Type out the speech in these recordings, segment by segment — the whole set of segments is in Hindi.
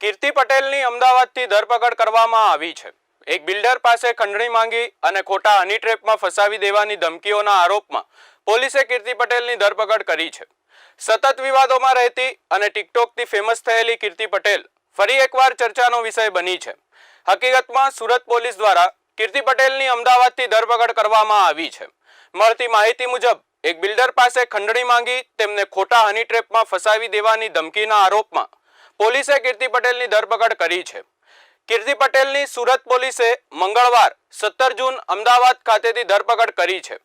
કીર્તિ પટેલની અમદાવાદથી ધરપકડ કરવામાં આવી છે। એક બિલ્ડર પાસે ખંડણી માંગી અને ખોટા હની ટ્રેપમાં ફસાવી દેવાની ધમકીઓના આરોપમાં પોલીસે કીર્તિ પટેલની ધરપકડ કરી છે। સતત વિવાદોમાં રહેતી અને ટિકટોકથી ફેમસ થયેલી કીર્તિ પટેલ ફરી એકવાર ચર્ચાનો વિષય બની છે। હકીકતમાં સુરત પોલીસ દ્વારા કીર્તિ પટેલની અમદાવાદથી ધરપકડ કરવામાં આવી છે। મળતી માહિતી મુજબ એક બિલ્ડર પાસે ખંડણી માંગી તેમને ખોટા હની ટ્રેપમાં ફસાવી દેવાની ધમકીના આરોપમાં પોલીસે કીર્તિ પટેલની ધરપકડ કરી છે। કીર્તિ પટેલની સુરત પોલીસે મંગળવાર 17 જૂન અમદાવાદ ખાતેથી ધરપકડ કરી છે।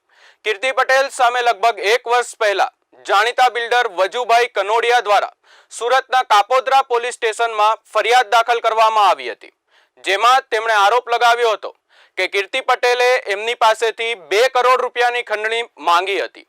કીર્તિ પટેલ સામે લગભગ 1 વર્ષ પહેલા જાણીતા બિલ્ડર વજુભાઈ કનોડિયા દ્વારા સુરતના કાપોદ્રા પોલીસ સ્ટેશનમાં ફરિયાદ દાખલ કરવામાં આવી હતી, જેમાં તેમણે આરોપ લગાવ્યો હતો કે કીર્તિ પટેલે એમની પાસેથી 2 કરોડ રૂપિયાની ખંડણી માંગી હતી।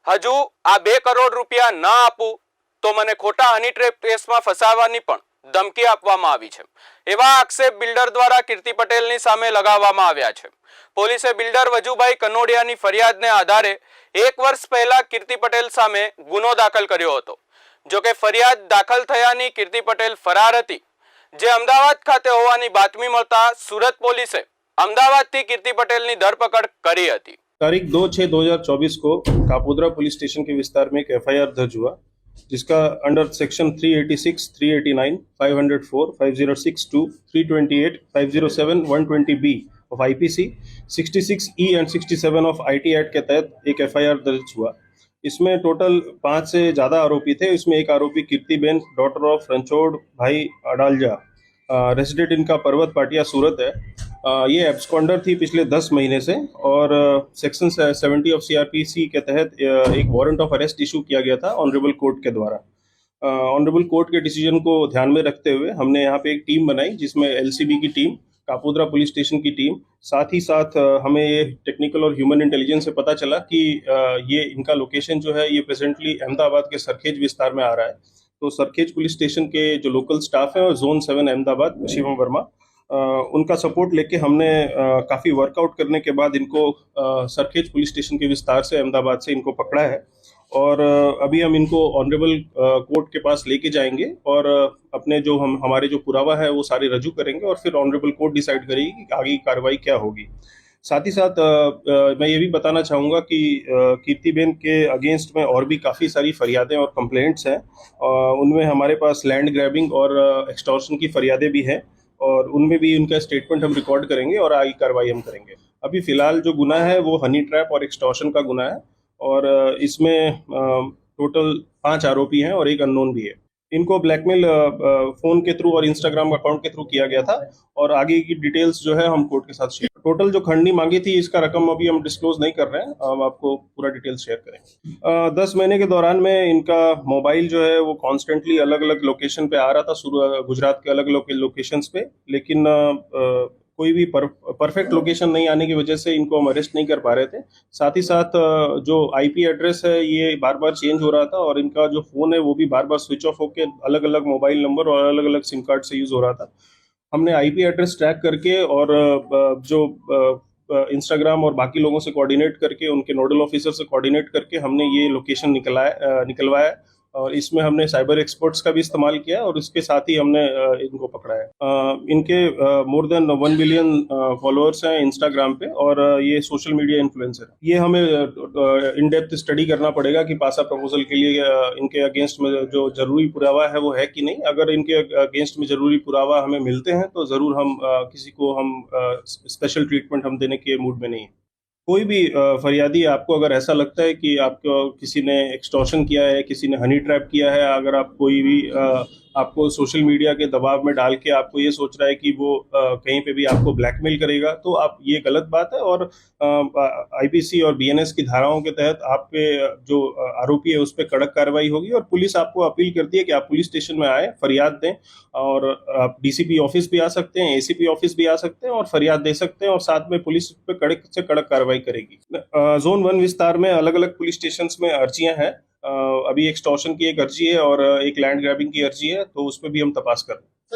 હજુ આ 2 કરોડ રૂપિયા ન આપું તો મને ખોટા હની ટ્રેપ કેસમાં ફસાવવાની પણ ધમકી આપવામાં આવી છે। એવા આક્ષેપ બિલ્ડર દ્વારા કીર્તિ પટેલની સામે લગાવવામાં આવ્યા છે। પોલીસે બિલ્ડર વજુભાઈ કનોડિયાની ફરિયાદને આધારે 1 વર્ષ પહેલા કીર્તિ પટેલ સામે ગુનો દાખલ કર્યો હતો। જો કે ફરિયાદ દાખલ થયાની કીર્તિ પટેલ ફરાર હતી, જે અમદાવાદ ખાતે હોવાની બાતમી મળતા સુરત પોલીસે અમદાવાદથી કીર્તિ પટેલની ધરપકડ કરી હતી। तारीख 2/6/2024 को कापोद्रा पुलिस स्टेशन के विस्तार में एक एफआईआर दर्ज हुआ, जिसका under section 386, 389, 504, 5062, 328, 507, 120B of IPC, 66E and 67 of IT act के तहत एक एफआईआर दर्ज हुआ। इसमें टोटल 5 से ज़्यादा आरोपी थे। इसमें एक आरोपी कीर्तिबेन डॉटर ऑफ रणछोड़ भाई अडालजा, रेसिडेंट इनका पर्वत पाटिया सूरत है। ये एब्सकॉन्डर थी पिछले 10 महीने से और सेक्शन 70 ऑफ सीआरपीसी के तहत एक वारंट ऑफ अरेस्ट इशू किया गया था ऑनरेबल कोर्ट के द्वारा। ऑनरेबल कोर्ट के डिसीजन को ध्यान में रखते हुए हमने यहाँ पे एक टीम बनाई, जिसमें एलसीबी की टीम, कापोद्रा पुलिस स्टेशन की टीम, साथ ही साथ हमें ये टेक्निकल और ह्यूमन इंटेलिजेंस से पता चला कि ये इनका लोकेशन जो है ये प्रेजेंटली अहमदाबाद के सरखेज विस्तार में आ रहा है। तो सरखेज पुलिस स्टेशन के जो लोकल स्टाफ है और जोन 7 अहमदाबाद शिवम वर्मा, उनका सपोर्ट लेके हमने काफ़ी वर्कआउट करने के बाद इनको सरखेज पुलिस स्टेशन के विस्तार से अहमदाबाद से इनको पकड़ा है और अभी हम इनको ऑनरेबल कोर्ट के पास लेके जाएंगे और अपने जो हमारे जो पुरावा है वो सारे रजू करेंगे और फिर ऑनरेबल कोर्ट डिसाइड करेगी कि आगे की कार्रवाई क्या होगी। साथ ही साथ मैं ये भी बताना चाहूँगा कि कीर्तिबेन के अगेंस्ट में और भी काफ़ी सारी फरियादें और कंप्लेंट्स हैं। उनमें हमारे पास लैंड ग्रैबिंग और एक्सटॉर्शन की फरियादें भी हैं और उनमें भी उनका स्टेटमेंट हम रिकॉर्ड करेंगे और आगे कार्रवाई हम करेंगे। अभी फ़िलहाल जो गुना है वो हनी ट्रैप और एक्सटॉर्शन का गुना है और इसमें टोटल 5 आरोपी हैं और एक अननोन भी है। इनको ब्लैकमेल फ़ोन के थ्रू और इंस्टाग्राम अकाउंट के थ्रू किया गया था और आगे की डिटेल्स जो है हम कोर्ट के साथ शेयर। टोटल जो खंडनी मांगी थी इसका रकम अभी हम डिस्क्लोज नहीं कर रहे हैं, हम आपको पूरा डिटेल्स शेयर करेंगे। 10 महीने के दौरान में इनका मोबाइल जो है वो कॉन्स्टेंटली अलग अलग लोकेशन पे आ रहा था, गुजरात के अलग अलग लोकेशंस पे, लेकिन कोई भी परफेक्ट लोकेशन नहीं आने की वजह से इनको हम अरेस्ट नहीं कर पा रहे थे। साथ ही साथ जो आईपी एड्रेस है ये बार बार चेंज हो रहा था और इनका जो फ़ोन है वो भी बार बार स्विच ऑफ होकर अलग अलग मोबाइल नंबर और अलग अलग सिम कार्ड से यूज़ हो रहा था। हमने आईपी एड्रेस ट्रैक करके और जो इंस्टाग्राम और बाकी लोगों से कोऑर्डिनेट करके, उनके नोडल ऑफिसर से कोऑर्डिनेट करके हमने ये लोकेशन निकलवाया और इसमें हमने साइबर एक्सपर्ट्स का भी इस्तेमाल किया और इसके साथ ही हमने इनको पकड़ा है। इनके मोर देन 1 मिलियन फॉलोअर्स हैं इंस्टाग्राम पे और ये सोशल मीडिया इन्फ्लुएंसर है। ये हमें इन डेप्थ स्टडी करना पड़ेगा कि पासा प्रपोजल के लिए इनके अगेंस्ट में जो जरूरी पुरावा है वो है कि नहीं। अगर इनके अगेंस्ट में जरूरी पुरावा हमें मिलते हैं तो ज़रूर हम किसी को हम स्पेशल ट्रीटमेंट हम देने के मूड में नहीं है। कोई भी फरियादी, आपको अगर ऐसा लगता है कि आपको किसी ने एक्सटॉर्शन किया है, किसी ने हनी ट्रैप किया है, अगर आप कोई भी आपको सोशल मीडिया के दबाव में डाल के आपको ये सोच रहा है कि वो कहीं पे भी आपको ब्लैकमेल करेगा, तो आप ये गलत बात है। और आईपीसी और बीएनएस की धाराओं के तहत आप पे जो आरोपी है उस पर कड़क कार्रवाई होगी और पुलिस आपको अपील करती है कि आप पुलिस स्टेशन में आए, फरियाद दें और आप डीसीपी ऑफिस भी आ सकते हैं, एसीपी ऑफिस भी आ सकते हैं और फरियाद दे सकते हैं और साथ में पुलिस पे कड़क से कड़क कार्रवाई करेगी। जोन 1 विस्तार में अलग अलग पुलिस स्टेशन में अर्जियां हैं। अभी एक्सटॉर्शन की एक अर्जी है और एक लैंड ग्रैबिंग की अर्जी है, तो उस पर भी हम तपास कर रहे हैं।